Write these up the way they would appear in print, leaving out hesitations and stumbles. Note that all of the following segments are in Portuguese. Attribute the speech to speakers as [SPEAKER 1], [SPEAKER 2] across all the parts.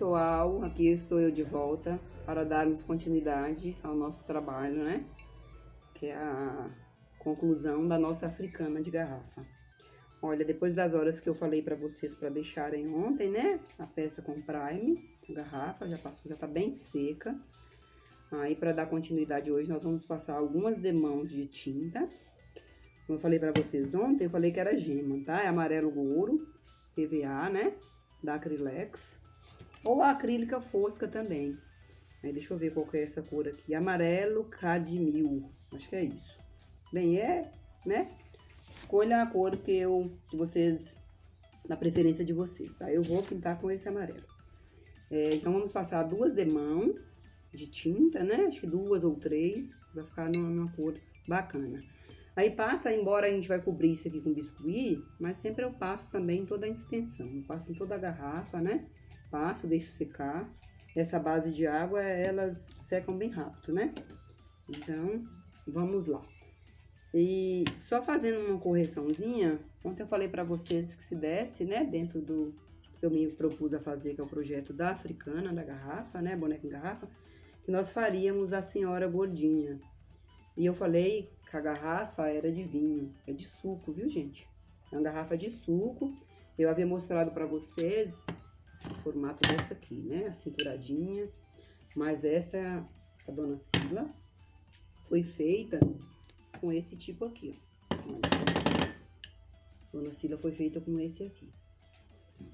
[SPEAKER 1] pessoal, aqui estou eu de volta para darmos continuidade ao nosso trabalho, né? Que é a conclusão da nossa africana de garrafa. Olha, depois das horas que eu falei para vocês para deixarem ontem, né? A peça com prime, a garrafa já passou, já tá bem seca. Aí, para dar continuidade hoje, nós vamos passar algumas demãos de tinta. Como eu falei para vocês ontem, eu falei que era gema, tá? É amarelo ouro, PVA, né? Da Acrylex. Ou a acrílica fosca também. Aí, deixa eu ver qual que é essa cor aqui. Amarelo cadmio. Acho que é isso. Bem, né? Escolha a cor que vocês, na preferência de vocês, tá? Eu vou pintar com esse amarelo. Então, vamos passar duas demãos de tinta, né? Acho que 2 ou 3. Vai ficar numa cor bacana. Aí passa, embora a gente vai cobrir isso aqui com biscuit, mas sempre eu passo também toda a extensão. Eu passo em toda a garrafa, né? Passo, deixo secar. Essa base de água, elas secam bem rápido, né? Então, vamos lá. E só fazendo uma correçãozinha, ontem eu falei pra vocês que se desse, né? Dentro do que eu me propus a fazer, que é o projeto da africana, da garrafa, né? Boneca em garrafa, que nós faríamos a senhora gordinha. E eu falei que a garrafa era de vinho, é de suco, viu, gente? É uma garrafa de suco. Eu havia mostrado pra vocês o formato dessa aqui, né? A cinturadinha. Mas essa, a Dona Sila, foi feita com esse tipo aqui, ó. Dona Sila foi feita com esse aqui.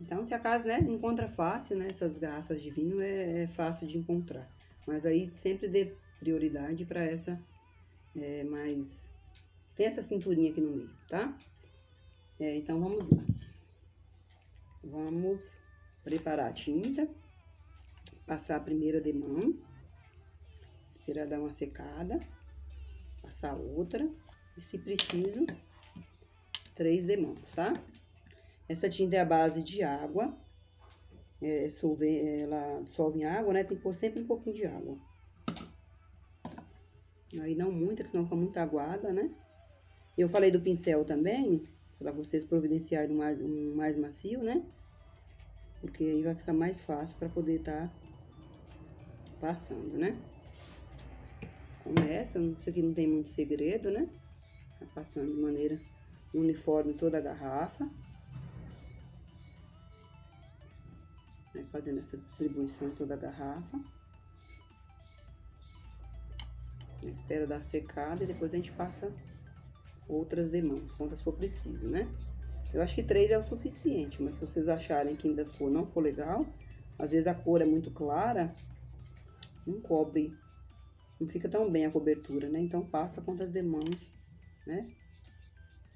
[SPEAKER 1] Então, se acaso, né, encontra fácil, né? Essas garrafas de vinho é fácil de encontrar. Mas aí sempre dê prioridade para essa, mais... Tem essa cinturinha aqui no meio, tá? Então, vamos lá. Vamos preparar a tinta. Passar a primeira demão. Esperar dar uma secada. Passar outra. E, se preciso, 3 demãos, tá? Essa tinta é a base de água. Ela dissolve em água, né? Tem que pôr sempre um pouquinho de água. Aí não muita, que senão fica muito aguada, né? Eu falei do pincel também, para vocês providenciarem um mais macio, né? Porque aí vai ficar mais fácil para poder estar passando, né? Começa, isso aqui não tem muito segredo, né? Tá passando de maneira uniforme toda a garrafa. Vai fazendo essa distribuição toda a garrafa. Espera dar secada e depois a gente passa outras demãos, quantas for preciso, né? Eu acho que 3 é o suficiente, mas se vocês acharem que ainda não for legal, às vezes a cor é muito clara, não cobre, não fica tão bem a cobertura, né? Então passa quantas demãos, né?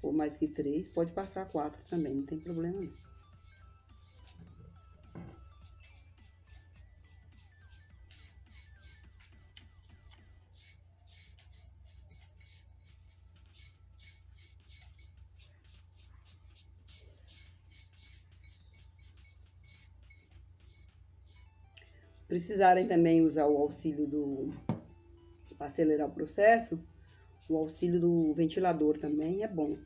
[SPEAKER 1] Ou mais que 3, pode passar 4 também, não tem problema não. Precisarem também usar o auxílio para acelerar o processo, o auxílio do ventilador também é bom.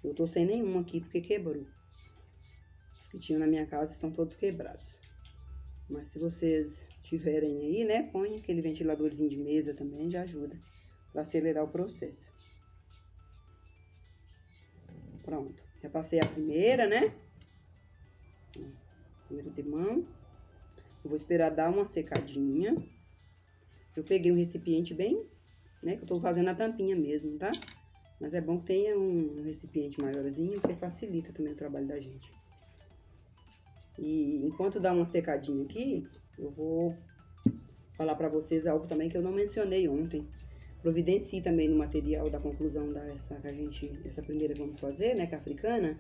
[SPEAKER 1] Eu tô sem nenhum aqui porque quebrou. Os que tinham na minha casa estão todos quebrados. Mas se vocês tiverem aí, né, põe aquele ventiladorzinho de mesa também, já ajuda para acelerar o processo. Pronto, já passei a primeira, né? Primeira demão. Eu vou esperar dar uma secadinha. Eu peguei um recipiente bem, né, que eu tô fazendo a tampinha mesmo, tá? Mas é bom que tenha um recipiente maiorzinho, que facilita também o trabalho da gente. E enquanto dá uma secadinha aqui, eu vou falar pra vocês algo também que eu não mencionei ontem. Providencie também no material da conclusão dessa primeira que vamos fazer, né, que é a africana.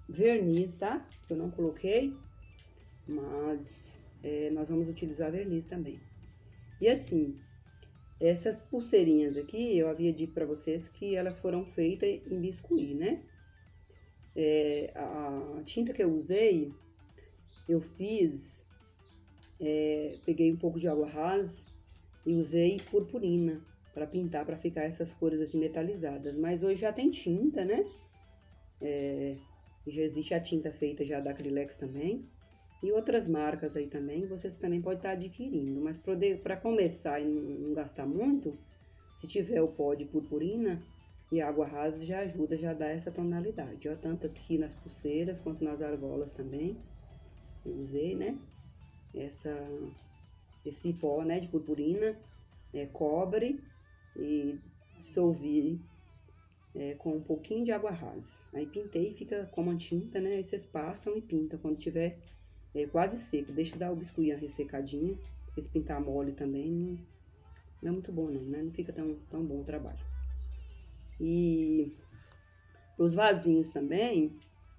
[SPEAKER 1] Verniz, tá? Que eu não coloquei. Mas nós vamos utilizar verniz também. E assim, essas pulseirinhas aqui, eu havia dito para vocês que elas foram feitas em biscuit, né? A tinta que eu usei, eu fiz, peguei um pouco de água rasa e usei purpurina para pintar, para ficar essas cores assim metalizadas. Mas hoje já tem tinta, né? Já existe a tinta feita já da Acrylex também. E outras marcas aí também, vocês também podem estar adquirindo. Mas para começar e não gastar muito, se tiver o pó de purpurina e água rasa, já ajuda, já dá essa tonalidade. Ó, tanto aqui nas pulseiras quanto nas argolas também. Eu usei, né? Esse pó, né, de purpurina, cobre e dissolvi com um pouquinho de água rasa. Aí pintei, fica como a tinta, né? Aí vocês passam e pintam quando tiver quase seco. Deixa dar o biscuit ressecadinha, porque se pintar mole também não é muito bom não, né? Não fica tão bom o trabalho. E os vasinhos também,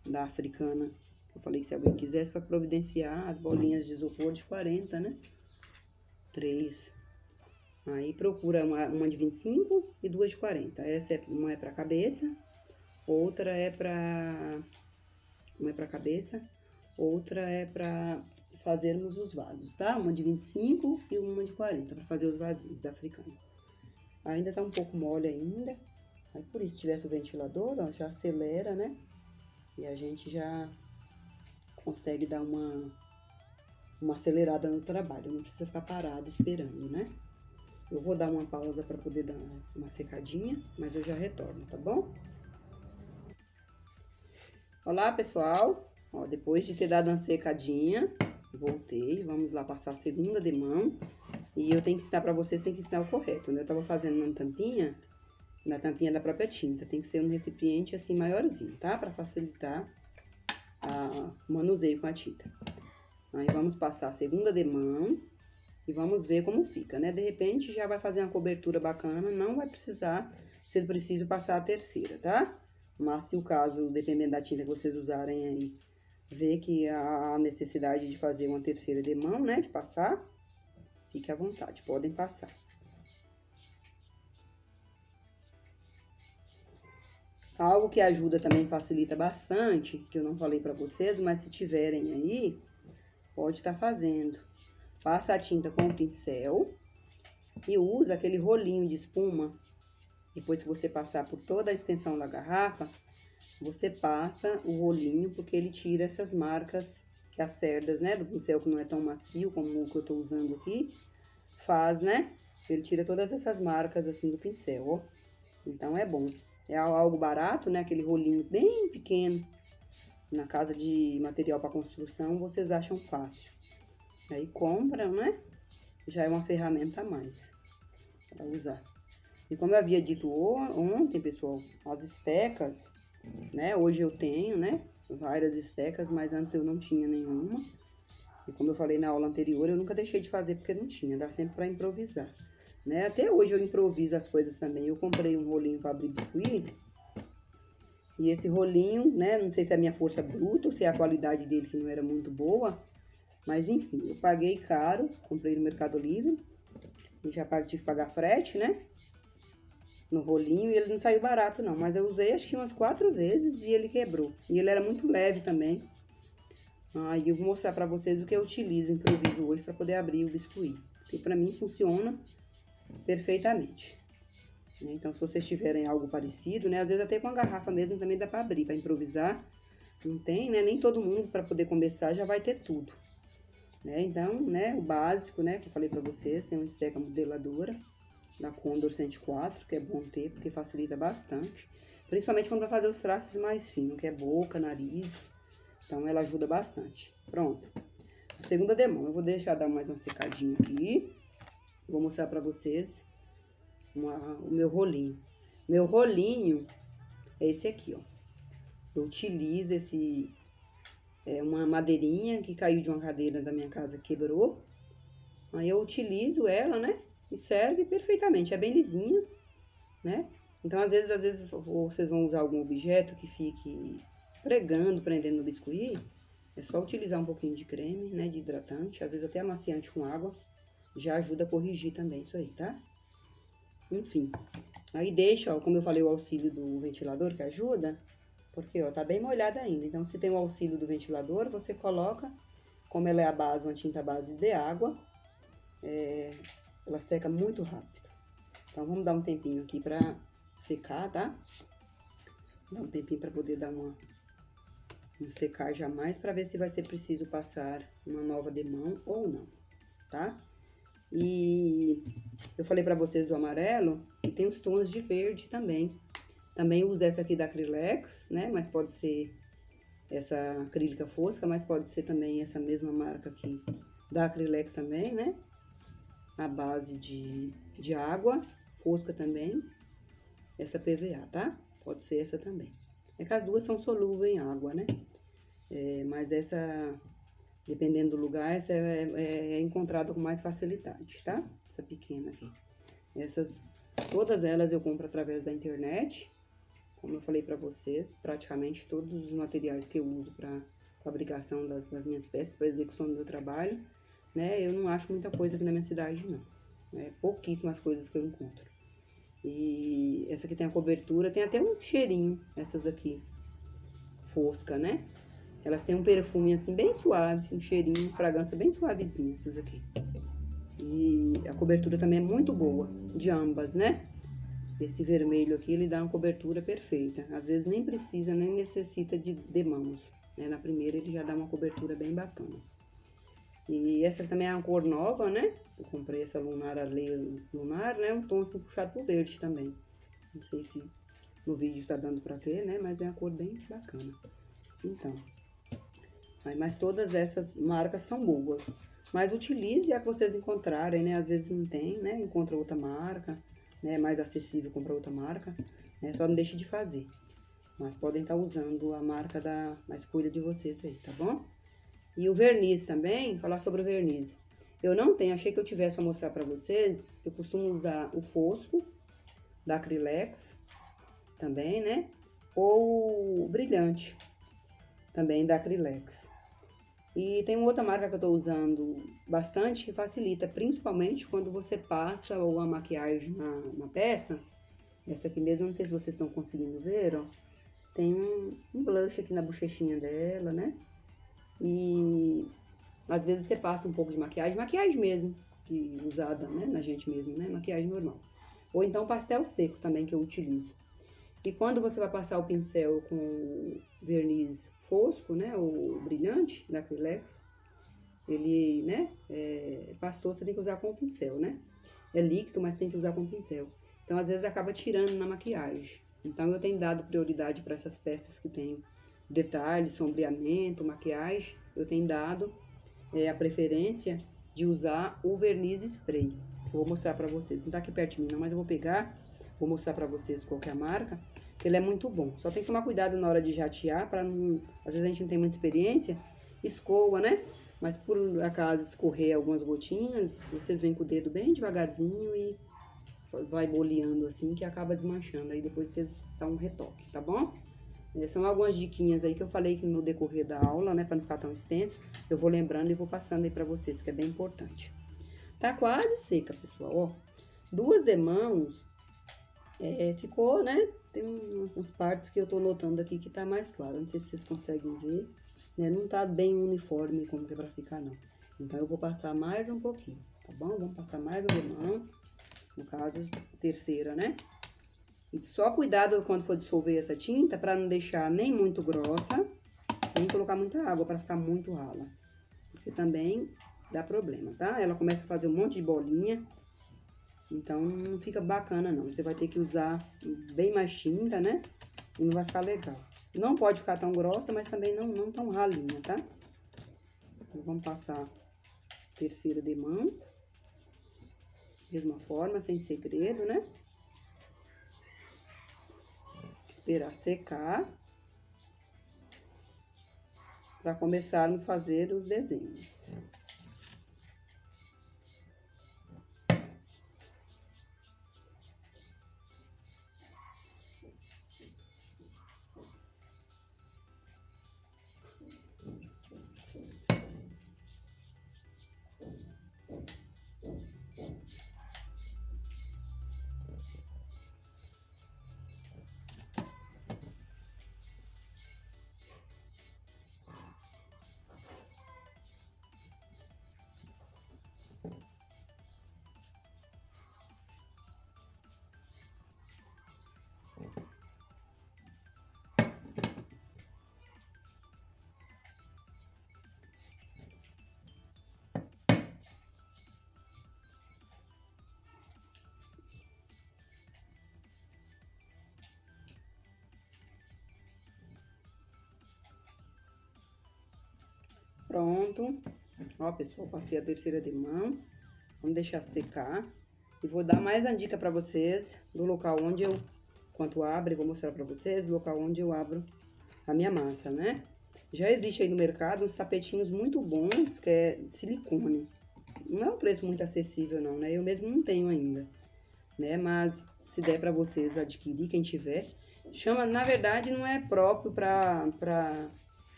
[SPEAKER 1] da africana, eu falei que se alguém quisesse para providenciar as bolinhas de isopor de 40, né? 3. Aí procura uma de 25 e 2 de 40. Uma é para cabeça, outra é para cabeça, outra é para fazermos os vasos, tá? Uma de 25 e uma de 40 para fazer os vasinhos da africana. Ainda tá um pouco mole ainda. Aí por isso, se tivesse o ventilador, ó, já acelera, né? E a gente já consegue dar uma acelerada no trabalho. Não precisa ficar parado esperando, né? Eu vou dar uma pausa para poder dar uma secadinha, mas eu já retorno, tá bom? Olá, pessoal. Ó, depois de ter dado uma secadinha, voltei. Vamos lá passar a segunda demão. E eu tenho que ensinar para vocês, tem que ensinar o correto, né? Eu tava fazendo na tampinha da própria tinta. Tem que ser um recipiente assim maiorzinho, tá? Para facilitar o manuseio com a tinta. Aí vamos passar a segunda demão. E vamos ver como fica, né? De repente já vai fazer uma cobertura bacana, não vai precisar, se preciso, passar a terceira, tá? Mas se o caso, dependendo da tinta que vocês usarem aí, ver que há necessidade de fazer uma terceira demão, né? De passar, fique à vontade, podem passar. Algo que ajuda também, facilita bastante, que eu não falei pra vocês, mas se tiverem aí, pode estar fazendo. Passa a tinta com o pincel e usa aquele rolinho de espuma. Depois que você passar por toda a extensão da garrafa, você passa o rolinho, porque ele tira essas marcas, que as cerdas, né, do pincel, que não é tão macio como o que eu tô usando aqui, faz, né? Ele tira todas essas marcas assim do pincel, ó. Então é bom. É algo barato, né? Aquele rolinho bem pequeno. Na casa de material para construção, vocês acham fácil. Aí compram, né? Já é uma ferramenta a mais para usar. E como eu havia dito ontem, pessoal, as estecas, né? Hoje eu tenho, né? Várias estecas, mas antes eu não tinha nenhuma. E como eu falei na aula anterior, eu nunca deixei de fazer porque não tinha. Dá sempre para improvisar, né? Até hoje eu improviso as coisas também. Eu comprei um rolinho para abrir biscuit. E esse rolinho, né? Não sei se é a minha força bruta ou se é a qualidade dele que não era muito boa. Mas enfim, eu paguei caro, comprei no Mercado Livre, e já tive que pagar frete, né? No rolinho, e ele não saiu barato não, mas eu usei acho que umas 4 vezes e ele quebrou. E ele era muito leve também. Aí eu vou mostrar pra vocês o que eu utilizo, improviso hoje para poder abrir o biscuit. Que pra mim funciona perfeitamente. Então se vocês tiverem algo parecido, né? Às vezes até com a garrafa mesmo também dá pra abrir, pra improvisar. Não tem, né? Nem todo mundo para poder começar já vai ter tudo. Então, né, o básico, né, que eu falei pra vocês, tem uma esteca modeladora da Condor 104, que é bom ter, porque facilita bastante. Principalmente quando vai fazer os traços mais finos, que é boca, nariz. Então, ela ajuda bastante. Pronto. A segunda demão, eu vou deixar dar mais uma secadinha aqui. Vou mostrar pra vocês o meu rolinho. Meu rolinho é esse aqui, ó. Eu utilizo uma madeirinha que caiu de uma cadeira da minha casa, quebrou. Aí eu utilizo ela, né? E serve perfeitamente. É bem lisinha, né? Então, às vezes vocês vão usar algum objeto que fique prendendo no biscuit. É só utilizar um pouquinho de creme, né? De hidratante. Às vezes até amaciante com água. Já ajuda a corrigir também isso aí, tá? Enfim. Aí deixa, ó, como eu falei, o auxílio do ventilador que ajuda. Porque, ó, tá bem molhada ainda. Então, se tem o auxílio do ventilador, você coloca, como ela é a base, uma tinta base de água, ela seca muito rápido. Então, vamos dar um tempinho aqui pra secar, tá? Dar um tempinho pra poder dar uma Vamos secar jamais para ver se vai ser preciso passar uma nova demão ou não, tá? E eu falei para vocês do amarelo e tem os tons de verde também. Também uso essa aqui da Acrylex, né? Mas pode ser essa acrílica fosca, mas pode ser também essa mesma marca aqui da Acrylex também, né? A base de água, fosca também. Essa PVA, tá? Pode ser essa também. É que as duas são solúveis em água, né? Mas essa, dependendo do lugar, essa é encontrada com mais facilidade, tá? Essa pequena aqui. Todas elas eu compro através da internet. Como eu falei pra vocês, praticamente todos os materiais que eu uso pra fabricação das minhas peças, para execução do meu trabalho, né? Eu não acho muita coisa aqui na minha cidade, não. Pouquíssimas coisas que eu encontro. E essa aqui tem a cobertura, tem até um cheirinho, essas aqui, fosca, né? Elas têm um perfume assim bem suave, um cheirinho, uma fragrância bem suavezinha, essas aqui. E a cobertura também é muito boa, de ambas, né? Esse vermelho aqui, ele dá uma cobertura perfeita. Às vezes nem precisa, nem necessita de demãos, né? Na primeira ele já dá uma cobertura bem bacana. E essa também é uma cor nova, né? Eu comprei essa Lunar Areia Lunar, né? Um tom assim puxado pro verde também. Não sei se no vídeo tá dando pra ver, né? Mas é uma cor bem bacana. Então, mas todas essas marcas são boas. Mas utilize a que vocês encontrarem, né? Às vezes não tem, né? Encontra outra marca, né? É mais acessível comprar outra marca, né? Só não deixe de fazer. Mas podem estar usando a marca da escolha de vocês aí, tá bom? E o verniz também, falar sobre o verniz. Eu não tenho, achei que eu tivesse para mostrar para vocês. Eu costumo usar o fosco da Acrylex também, né? Ou o brilhante também da Acrylex. E tem uma outra marca que eu tô usando bastante que facilita, principalmente quando você passa uma maquiagem na peça. Essa aqui mesmo, não sei se vocês estão conseguindo ver, ó. Tem um blush aqui na bochechinha dela, né? E às vezes você passa um pouco de maquiagem mesmo, que usada, né, na gente mesmo, né? Maquiagem normal. Ou então pastel seco também que eu utilizo. E quando você vai passar o pincel com verniz fosco, né, o brilhante da Acrylex, ele, né, pastor você tem que usar com o pincel, né? É líquido, mas tem que usar com o pincel. Então, às vezes, acaba tirando na maquiagem. Então, eu tenho dado prioridade para essas peças que tem detalhes, sombreamento, maquiagem. Eu tenho dado a preferência de usar o verniz spray. Eu vou mostrar para vocês. Não tá aqui perto de mim, não, mas eu vou pegar. Vou mostrar para vocês qual que é a marca. Ele é muito bom. Só tem que tomar cuidado na hora de jatear, para não... Às vezes a gente não tem muita experiência, escoa, né? Mas por acaso escorrer algumas gotinhas, vocês vêm com o dedo bem devagarzinho e vai boleando assim, que acaba desmanchando. Aí depois vocês dão um retoque, tá bom? São algumas diquinhas aí que eu falei que no decorrer da aula, né? Para não ficar tão extenso, eu vou lembrando e vou passando aí para vocês, que é bem importante. Tá quase seca, pessoal, ó. 2 demãos, ficou, né? Tem umas partes que eu tô notando aqui que tá mais claro. Não sei se vocês conseguem ver, né? Não tá bem uniforme como que é pra ficar, não. Então, eu vou passar mais um pouquinho, tá bom? Vamos passar mais um demão. No caso, terceira, né? E só cuidado quando for dissolver essa tinta pra não deixar nem muito grossa, nem colocar muita água pra ficar muito rala. Porque também dá problema, tá? Ela começa a fazer um monte de bolinha. Então, não fica bacana, não. Você vai ter que usar bem mais tinta, né? E não vai ficar legal. Não pode ficar tão grossa, mas também não tão ralinha, tá? Então, vamos passar terceira demão. Mesma forma, sem segredo, né? Esperar secar. Para começarmos a fazer os desenhos. pronto. Ó, pessoal, passei a terceira demão. Vamos deixar secar. E vou dar mais uma dica pra vocês do local onde eu, enquanto abre, vou mostrar pra vocês o local onde eu abro a minha massa, né? Já existe aí no mercado uns tapetinhos muito bons, que é de silicone. Não é um preço muito acessível não, né? Eu mesmo não tenho ainda, né? Mas se der pra vocês adquirir, quem tiver, chama, na verdade, não é próprio pra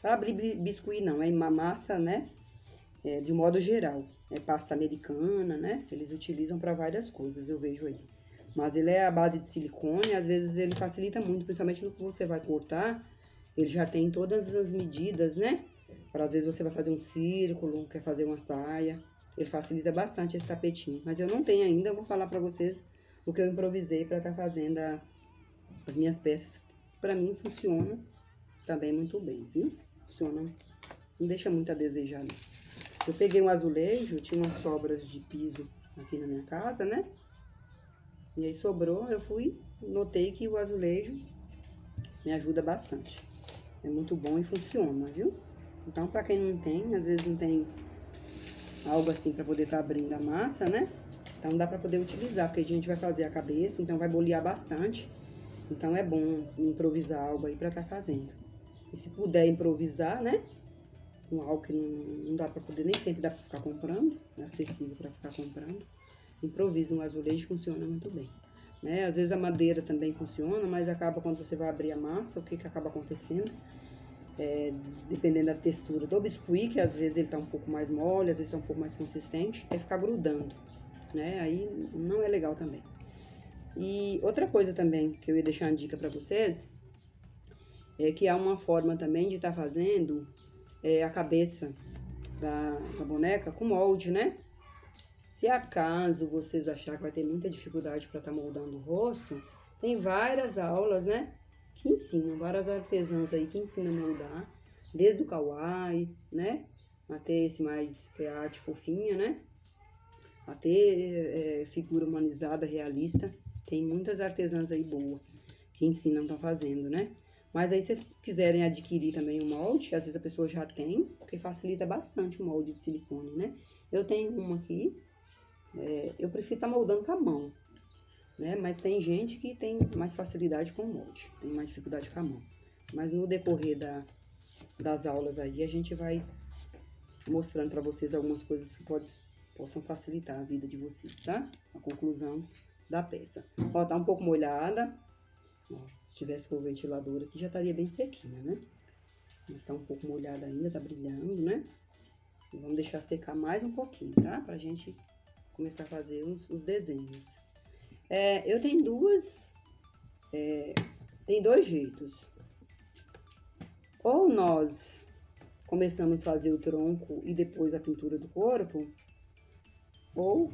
[SPEAKER 1] abrir biscuit, não. É uma massa, né? De modo geral. É pasta americana, né? Eles utilizam para várias coisas, eu vejo aí. Mas ele é a base de silicone, às vezes ele facilita muito, principalmente no que você vai cortar. Ele já tem todas as medidas, né? Para às vezes você vai fazer um círculo, quer fazer uma saia. Ele facilita bastante esse tapetinho. Mas eu não tenho ainda, eu vou falar para vocês o que eu improvisei para estar fazendo as minhas peças. Para mim funciona também muito bem, viu? Funciona, não deixa muito a desejar, não. Eu peguei um azulejo, tinha umas sobras de piso aqui na minha casa, né? E aí sobrou, eu notei que o azulejo me ajuda bastante. É muito bom e funciona, viu? Então, pra quem não tem, às vezes não tem algo assim pra poder estar abrindo a massa, né? Então, dá pra poder utilizar, porque a gente vai fazer a cabeça, então vai bolear bastante. Então, é bom improvisar algo aí pra estar fazendo. E se puder improvisar, né? Com algo que não dá pra poder, nem sempre dá pra ficar comprando, é acessível pra ficar comprando. Improvisa um azulejo, funciona muito bem, né? Às vezes a madeira também funciona, mas acaba quando você vai abrir a massa, o que acaba acontecendo? Dependendo da textura do biscuit, que às vezes ele tá um pouco mais mole, às vezes tá um pouco mais consistente, é ficar grudando, né? Aí não é legal também. E outra coisa também que eu ia deixar uma dica pra vocês, é que há uma forma também de estar fazendo a cabeça da boneca com molde, né? Se acaso vocês acharem que vai ter muita dificuldade para estar moldando o rosto, tem várias aulas, né? Que ensinam, várias artesãs aí que ensinam a moldar, desde o kawaii, né? Até esse mais, que é a arte fofinha, né? Até figura humanizada, realista. Tem muitas artesãs aí boas que ensinam, estão fazendo, né? Mas aí, se vocês quiserem adquirir também o molde, às vezes a pessoa já tem, porque facilita bastante o molde de silicone, né? Eu tenho uma aqui, eu prefiro estar moldando com a mão, né? Mas tem gente que tem mais facilidade com o molde, tem mais dificuldade com a mão. Mas no decorrer das aulas aí, a gente vai mostrando para vocês algumas coisas que possam facilitar a vida de vocês, tá? A conclusão da peça. Ó, tá um pouco molhada. Ó, se tivesse com o ventilador aqui, já estaria bem sequinha, né? Mas tá um pouco molhada ainda, tá brilhando, né? E vamos deixar secar mais um pouquinho, tá? Pra gente começar a fazer os desenhos. Eu tenho tem dois jeitos. Ou nós começamos a fazer o tronco e depois a pintura do corpo, ou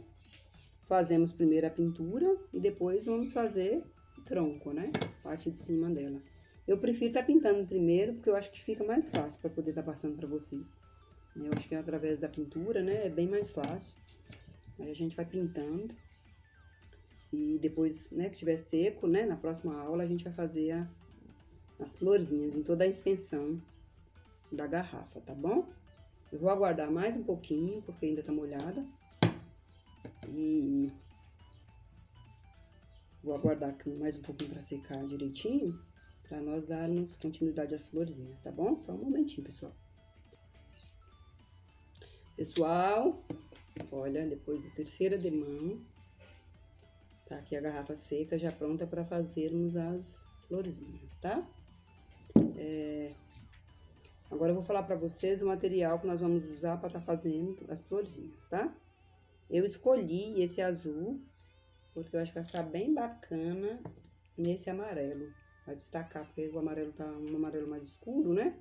[SPEAKER 1] fazemos primeiro a pintura e depois vamos fazer o tronco, né? Parte de cima dela. Eu prefiro estar pintando primeiro, porque eu acho que fica mais fácil para poder estar passando para vocês. Eu acho que através da pintura, né, é bem mais fácil. Aí a gente vai pintando. E depois, né, que tiver seco, né, na próxima aula a gente vai fazer as florzinhas em toda a extensão da garrafa, tá bom? Eu vou aguardar mais um pouquinho, porque ainda tá molhada. E vou aguardar aqui mais um pouquinho para secar direitinho, para nós darmos continuidade às florzinhas, tá bom? Só um momentinho, pessoal. Pessoal, olha, depois da terceira demão, tá aqui a garrafa seca, já pronta para fazermos as florzinhas, tá? Agora eu vou falar para vocês o material que nós vamos usar para estar fazendo as florzinhas, tá? Eu escolhi esse azul, porque eu acho que vai ficar bem bacana nesse amarelo. Vai destacar, porque o amarelo tá um amarelo mais escuro, né?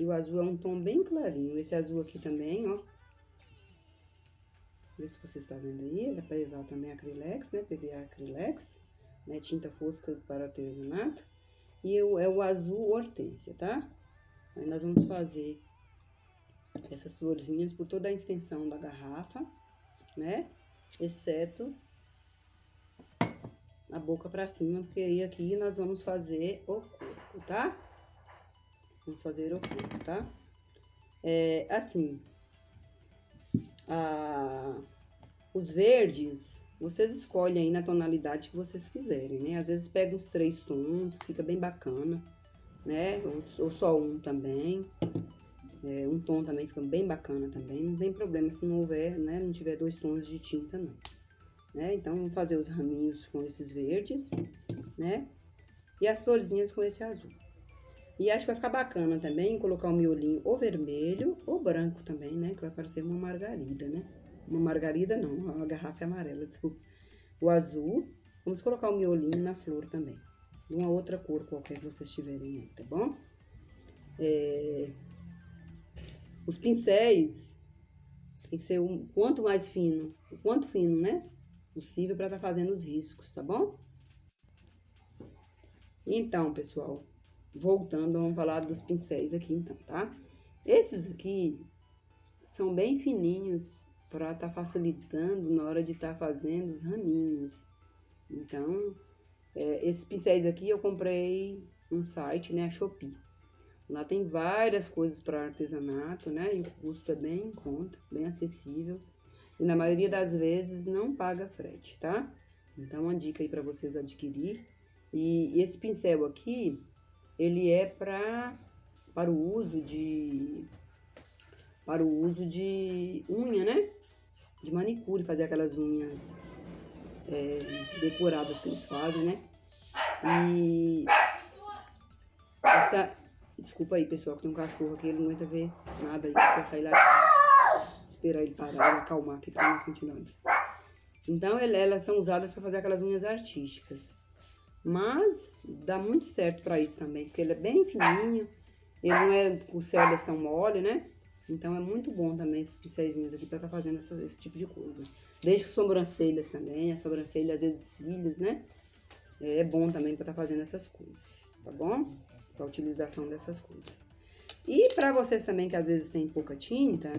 [SPEAKER 1] E o azul é um tom bem clarinho. Esse azul aqui também, ó. Vê se você está vendo aí. Dá para levar também acrylex, né? PVA acrylex, né? Tinta fosca para artesanato. E é o azul hortênsia, tá? Aí nós vamos fazer essas florzinhas por toda a extensão da garrafa, né? Exceto a boca pra cima, porque aí aqui nós vamos fazer o corpo, tá? Vamos fazer o corpo, tá? Assim, os verdes, vocês escolhem aí na tonalidade que vocês quiserem, né? Às vezes pega uns 3 tons, fica bem bacana, né? Ou só um também. Um tom também fica bem bacana também. Não tem problema se não houver, né? Não tiver 2 tons de tinta, não. Né? Então, vamos fazer os raminhos com esses verdes, né? E as florzinhas com esse azul. E acho que vai ficar bacana também colocar o miolinho ou vermelho ou branco também, né? Que vai parecer uma margarida, né? Uma margarida não, uma garrafa amarela, desculpa. O azul, vamos colocar o miolinho na flor também. De uma outra cor qualquer que vocês tiverem aí, tá bom? Os pincéis tem que ser o quanto mais fino, o quanto fino, né? Possível para estar fazendo os riscos, tá bom? Então, pessoal, voltando, vamos falar dos pincéis aqui então, tá? Esses aqui são bem fininhos para estar facilitando na hora de estar fazendo os raminhos. Então, esses pincéis aqui eu comprei no site, né, a Shopee. Lá tem várias coisas para artesanato, né, e o custo é bem em conta, bem acessível. E na maioria das vezes não paga frete, tá? Então, uma dica aí para vocês adquirir. E esse pincel aqui, ele é para o uso de unha, né? De manicure, fazer aquelas unhas decoradas que eles fazem, né? E desculpa aí, pessoal, que tem um cachorro aqui, ele não aguenta ver nada aí, quer sair lá, esperar ele parar e acalmar aqui para nós continuarmos. Então, elas são usadas para fazer aquelas unhas artísticas. Mas dá muito certo para isso também, porque ele é bem fininho, ele não é com cerdas tão mole, né? Então é muito bom também esses pincéis aqui para estar fazendo esse tipo de coisa. Desde sobrancelhas também, as sobrancelhas, às vezes cílios, né? É bom também para estar fazendo essas coisas, tá bom? Para a utilização dessas coisas. E para vocês também que às vezes tem pouca tinta,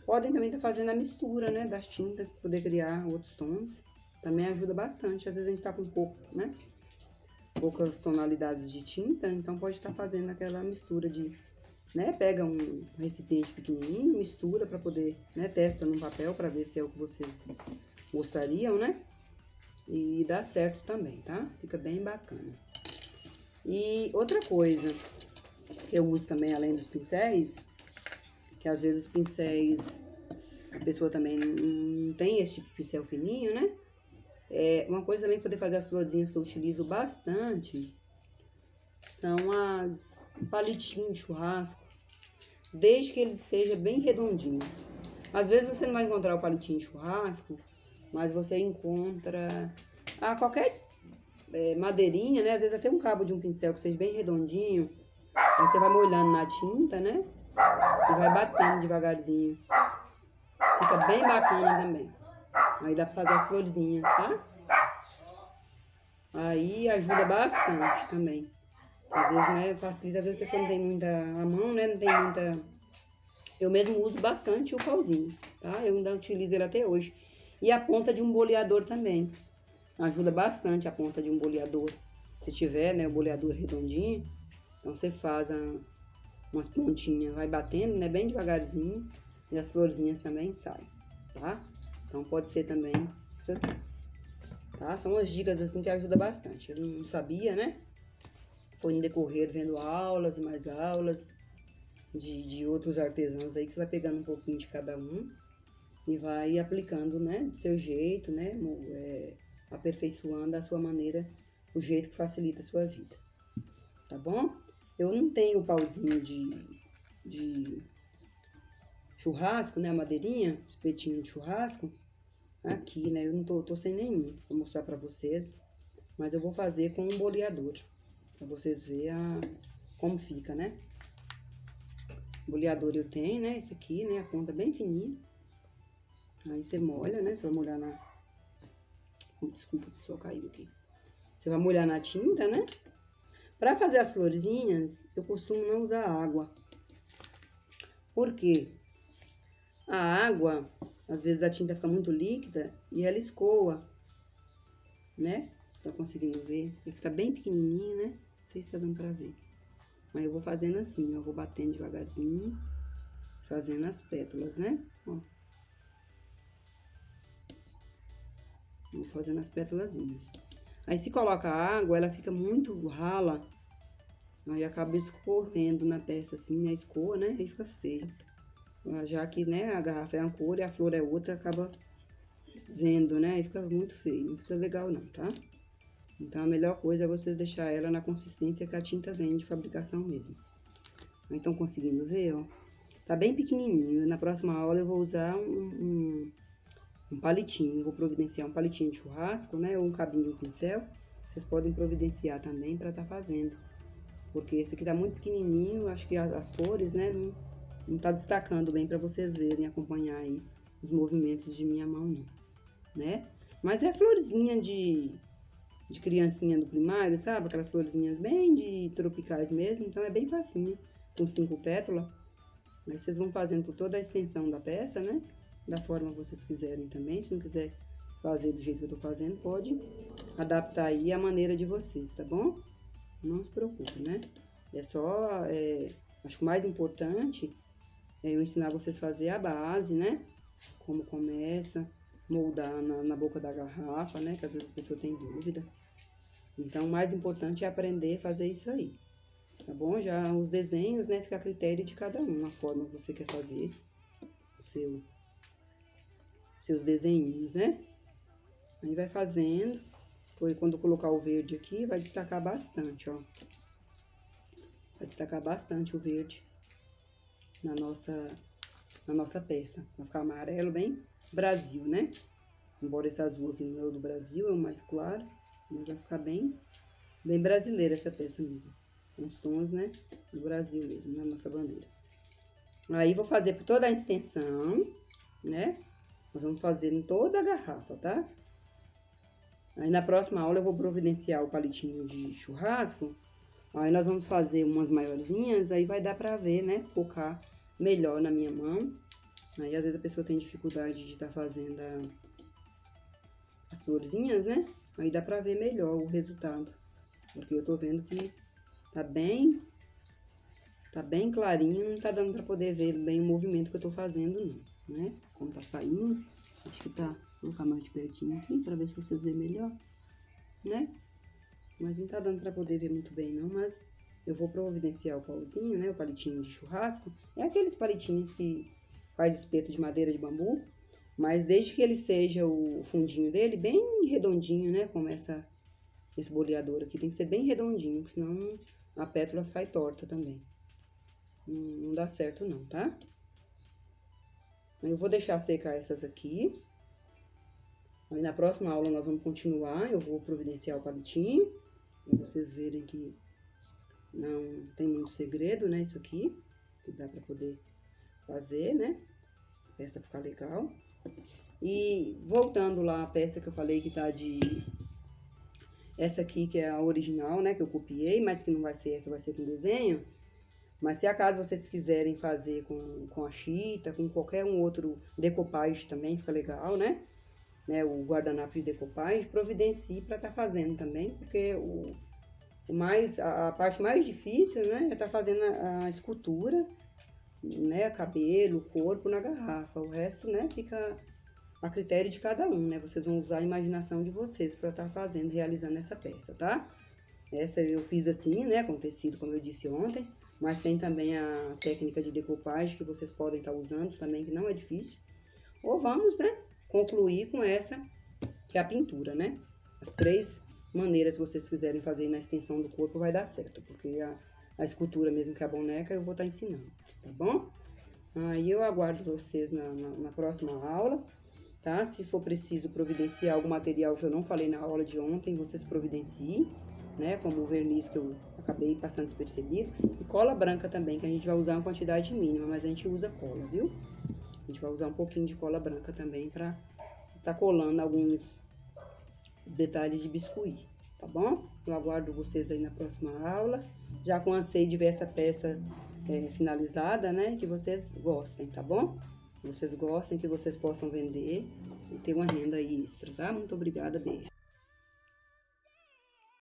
[SPEAKER 1] podem também estar fazendo a mistura, né? Das tintas para poder criar outros tons. Também ajuda bastante, às vezes a gente tá com pouco, né? Poucas tonalidades de tinta, então pode estar fazendo aquela mistura de, né, pega um recipiente pequenininho, mistura para poder, né, testa no papel para ver se é o que vocês gostariam, né, e dá certo também, tá? Fica bem bacana. E outra coisa que eu uso também, além dos pincéis, que às vezes os pincéis, a pessoa também não tem esse tipo de pincel fininho, né? Uma coisa também para poder fazer as florzinhas que eu utilizo bastante são as palitinhos de churrasco, desde que ele seja bem redondinho. Às vezes você não vai encontrar o palitinho de churrasco, mas você encontra qualquer madeirinha, né? Às vezes até um cabo de um pincel que seja bem redondinho. Aí você vai molhando na tinta, né? E vai batendo devagarzinho. Fica bem bacana também. Aí dá pra fazer as florzinhas, tá? Aí ajuda bastante também. Às vezes, né, facilita, às vezes a pessoa não tem muita a mão, né, não tem muita... Eu mesmo uso bastante o pauzinho, tá? Eu ainda utilizo ele até hoje. E a ponta de um boleador também. Ajuda bastante a ponta de um boleador. Se tiver, né, o boleador redondinho, então você faz umas pontinhas, vai batendo, né, bem devagarzinho. E as florzinhas também saem, tá? Então pode ser também isso aqui, tá? São umas dicas assim que ajudam bastante. Eu não sabia, né? Foi no decorrer vendo aulas e mais aulas de outros artesãos aí que você vai pegando um pouquinho de cada um e vai aplicando, né? Do seu jeito, né? Aperfeiçoando a sua maneira, o jeito que facilita a sua vida, tá bom? Eu não tenho pauzinho de churrasco, né? A madeirinha, espetinho de churrasco aqui, né? Eu não tô sem nenhum, vou mostrar pra vocês, mas eu vou fazer com um boleador, pra vocês verem como fica, né? Boleador eu tenho, né? Esse aqui, né? A ponta bem fininha. Aí você molha, né? Você vai molhar na... Desculpa, pessoal, caiu aqui. Você vai molhar na tinta, né? Pra fazer as florzinhas, eu costumo não usar água. Por quê? A água, às vezes a tinta fica muito líquida e ela escoa, né? Você tá conseguindo ver? Ele fica bem pequenininho, né? Não sei se tá dando pra ver. Mas eu vou fazendo assim, ó. Vou batendo devagarzinho. fazendo as pétalas, né? Ó. Vou fazendo as pétalazinhas. Aí, se coloca água, ela fica muito rala. Aí, acaba escorrendo na peça, assim, né? Escoa, né? Aí fica feio. Já que, né, a garrafa é uma cor e a flor é outra, acaba vendo, né? Aí fica muito feio. Não fica legal, não, tá? Então, a melhor coisa é você deixar ela na consistência que a tinta vem de fabricação mesmo. Então, conseguindo ver, ó. Tá bem pequenininho. Na próxima aula eu vou usar um palitinho. Vou providenciar um palitinho de churrasco, né? Ou um cabinho de um pincel. Vocês podem providenciar também pra tá fazendo. Porque esse aqui tá muito pequenininho. Acho que as cores, né? Não tá destacando bem pra vocês verem, acompanhar aí os movimentos de minha mão, não. Né? Mas é florzinha de criancinha do primário, sabe? Aquelas florzinhas bem de tropicais mesmo. Então, é bem facinho. Com 5 pétalas. Aí, vocês vão fazendo por toda a extensão da peça, né? Da forma que vocês quiserem também. Se não quiser fazer do jeito que eu tô fazendo, pode adaptar aí a maneira de vocês, tá bom? Não se preocupe, né? É só... acho que o mais importante é eu ensinar vocês a fazer a base, né? Como começa, moldar na boca da garrafa, né? Que às vezes a pessoa tem dúvida. Então, o mais importante é aprender a fazer isso aí. Tá bom? Já os desenhos, né? Fica a critério de cada um, a forma que você quer fazer seus desenhinhos, né? Aí vai fazendo. Quando eu colocar o verde aqui, vai destacar bastante, ó. Vai destacar bastante o verde na nossa peça. Vai ficar amarelo bem Brasil, né? Embora esse azul aqui não é o do Brasil, é o mais claro. Mas vai ficar bem brasileira essa peça mesmo. Com os tons, né? Do Brasil mesmo, na nossa bandeira. Aí, vou fazer por toda a extensão, né? Nós vamos fazer em toda a garrafa, tá? Aí, na próxima aula, eu vou providenciar o palitinho de churrasco. Aí, nós vamos fazer umas maiorzinhas, aí vai dar pra ver, né? Focar melhor na minha mão. Aí, às vezes, a pessoa tem dificuldade de estar fazendo as florzinhas, né? Aí, dá pra ver melhor o resultado. Porque eu tô vendo que tá bem clarinho, não tá dando pra poder ver bem o movimento que eu tô fazendo, não, né? Como tá saindo, acho que tá, vou colocar mais de pertinho aqui pra ver se vocês veem melhor, né? Mas não tá dando pra poder ver muito bem, não, mas eu vou providenciar o pauzinho, né? O palitinho de churrasco, é aqueles palitinhos que faz espeto de madeira de bambu, mas desde que ele seja o fundinho dele bem redondinho, né? Como esse boleador aqui tem que ser bem redondinho, senão a pétala sai torta também. Não dá certo não, tá? Eu vou deixar secar essas aqui. Aí na próxima aula nós vamos continuar, eu vou providenciar o palitinho. Pra vocês verem que não tem muito segredo, né, isso aqui. Que dá pra poder fazer, né? A peça ficar legal. E voltando lá a peça que eu falei que tá de... Essa aqui que é a original, né, que eu copiei, mas que não vai ser essa, vai ser com desenho. Mas se acaso vocês quiserem fazer com a chita, com qualquer um outro decopagem também, fica legal, né? O guardanapo de decopagem, providencie para estar fazendo também, porque a parte mais difícil, né, é estar fazendo a escultura, né, cabelo, corpo na garrafa. O resto, né, fica a critério de cada um, né? Vocês vão usar a imaginação de vocês para estar fazendo, realizando essa peça, tá? Essa eu fiz assim, né, com tecido, como eu disse ontem, mas tem também a técnica de decopagem que vocês podem estar usando também, que não é difícil. Ou vamos, né, concluir com essa, que é a pintura, né? As 3 maneiras que vocês quiserem fazer na extensão do corpo vai dar certo, porque a escultura mesmo, que é a boneca, eu vou estar ensinando, tá bom? Aí eu aguardo vocês na próxima aula, tá? Se for preciso providenciar algum material que eu não falei na aula de ontem, vocês providenciem, né? Como o verniz que eu acabei passando despercebido. E cola branca também, que a gente vai usar uma quantidade mínima, mas a gente usa cola, viu? A gente vai usar um pouquinho de cola branca também pra tá colando alguns detalhes de biscuit, tá bom? Eu aguardo vocês aí na próxima aula, já com anseio de ver essa peça finalizada, né? Que vocês gostem, tá bom? Que vocês gostem, que vocês possam vender e ter uma renda aí extra, tá? Muito obrigada, beijo.